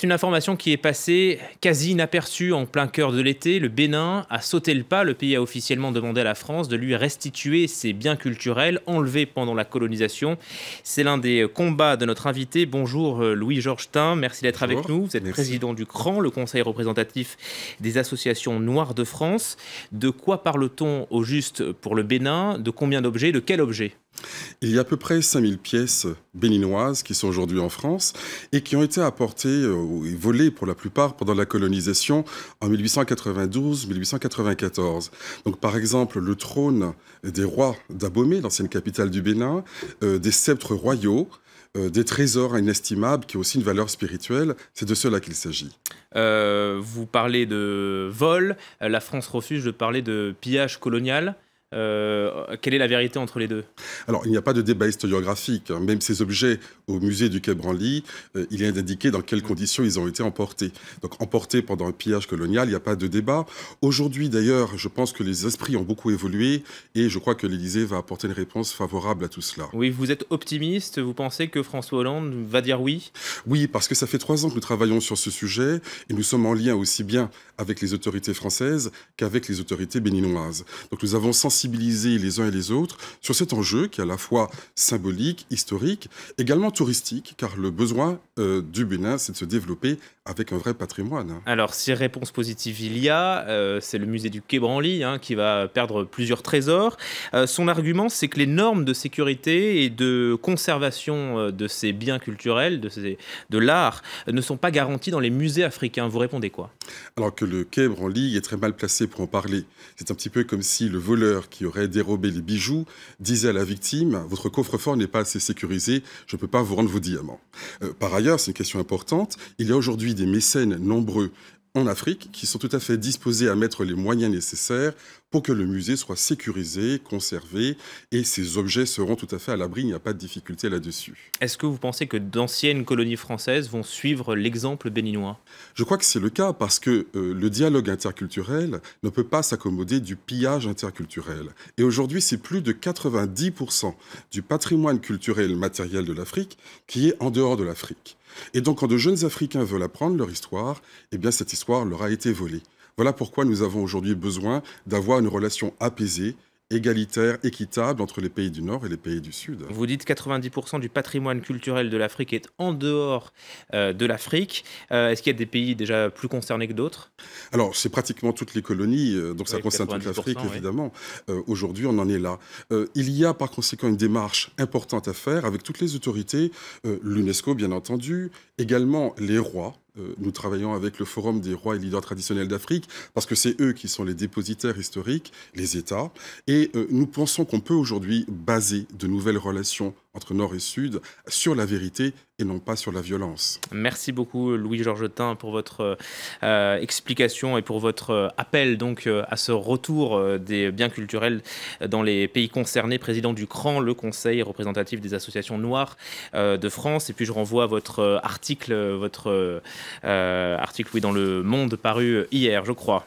C'est une information qui est passée quasi inaperçue en plein cœur de l'été. Le Bénin a sauté le pas. Le pays a officiellement demandé à la France de lui restituer ses biens culturels enlevés pendant la colonisation. C'est l'un des combats de notre invité. Bonjour Louis-Georges Tin, merci d'être avec nous. Vous êtes président du CRAN, le Conseil représentatif des associations noires de France. De quoi parle-t-on au juste pour le Bénin? De combien d'objets? De quel objet? Il y a à peu près 5000 pièces béninoises qui sont aujourd'hui en France et qui ont été apportées et volées pour la plupart pendant la colonisation en 1892-1894. Donc par exemple le trône des rois d'Abomey, l'ancienne capitale du Bénin, des sceptres royaux, des trésors inestimables qui ont aussi une valeur spirituelle, c'est de cela qu'il s'agit. Vous parlez de vol, la France refuse de parler de pillage colonial. Quelle est la vérité entre les deux? Alors, il n'y a pas de débat historiographique. Même ces objets au musée du Quai Branly, il est indiqué dans quelles conditions ils ont été emportés. Donc, emportés pendant un pillage colonial, il n'y a pas de débat. Aujourd'hui, d'ailleurs, je pense que les esprits ont beaucoup évolué et je crois que l'Élysée va apporter une réponse favorable à tout cela. Oui, vous êtes optimiste. Vous pensez que François Hollande va dire oui? Oui, parce que ça fait 3 ans que nous travaillons sur ce sujet et nous sommes en lien aussi bien avec les autorités françaises qu'avec les autorités béninoises. Donc, nous avons sensibilisé les uns et les autres sur cet enjeu qui est à la fois symbolique, historique, également touristique, car le besoin du Bénin, c'est de se développer avec un vrai patrimoine. Alors, si réponse positive il y a, c'est le musée du Quai Branly qui va perdre plusieurs trésors. Son argument, c'est que les normes de sécurité et de conservation de ces biens culturels, de l'art, ne sont pas garanties dans les musées africains. Vous répondez quoi? Alors que le Quai Branly est très mal placé pour en parler. C'est un petit peu comme si le voleur qui aurait dérobé les bijoux disait à la victime « Votre coffre-fort n'est pas assez sécurisé, je ne peux pas vous rendre vos diamants ». Par ailleurs, c'est une question importante, il y a aujourd'hui des mécènes nombreux en Afrique qui sont tout à fait disposés à mettre les moyens nécessaires pour que le musée soit sécurisé, conservé, et ces objets seront tout à fait à l'abri, il n'y a pas de difficulté là-dessus. Est-ce que vous pensez que d'anciennes colonies françaises vont suivre l'exemple béninois? Je crois que c'est le cas parce que le dialogue interculturel ne peut pas s'accommoder du pillage interculturel. Et aujourd'hui, c'est plus de 90% du patrimoine culturel matériel de l'Afrique qui est en dehors de l'Afrique. Et donc, quand de jeunes Africains veulent apprendre leur histoire, eh bien, cette histoire leur a été volée. Voilà pourquoi nous avons aujourd'hui besoin d'avoir une relation apaisée, égalitaire, équitable entre les pays du Nord et les pays du Sud. Vous dites 90% du patrimoine culturel de l'Afrique est en dehors de l'Afrique. Est-ce qu'il y a des pays déjà plus concernés que d'autres? Alors, c'est pratiquement toutes les colonies, donc ça concerne toute l'Afrique, évidemment. Aujourd'hui, on en est là. Il y a par conséquent une démarche importante à faire avec toutes les autorités, l'UNESCO, bien entendu, également les rois. Nous travaillons avec le Forum des rois et leaders traditionnels d'Afrique parce que c'est eux qui sont les dépositaires historiques, les États. Et nous pensons qu'on peut aujourd'hui baser de nouvelles relations entre Nord et Sud sur la vérité et non pas sur la violence. Merci beaucoup Louis-Georges Tin pour votre explication et pour votre appel donc à ce retour des biens culturels dans les pays concernés. Président du CRAN, le Conseil représentatif des associations noires de France. Et puis je renvoie à votre article, oui, dans Le Monde paru hier, je crois.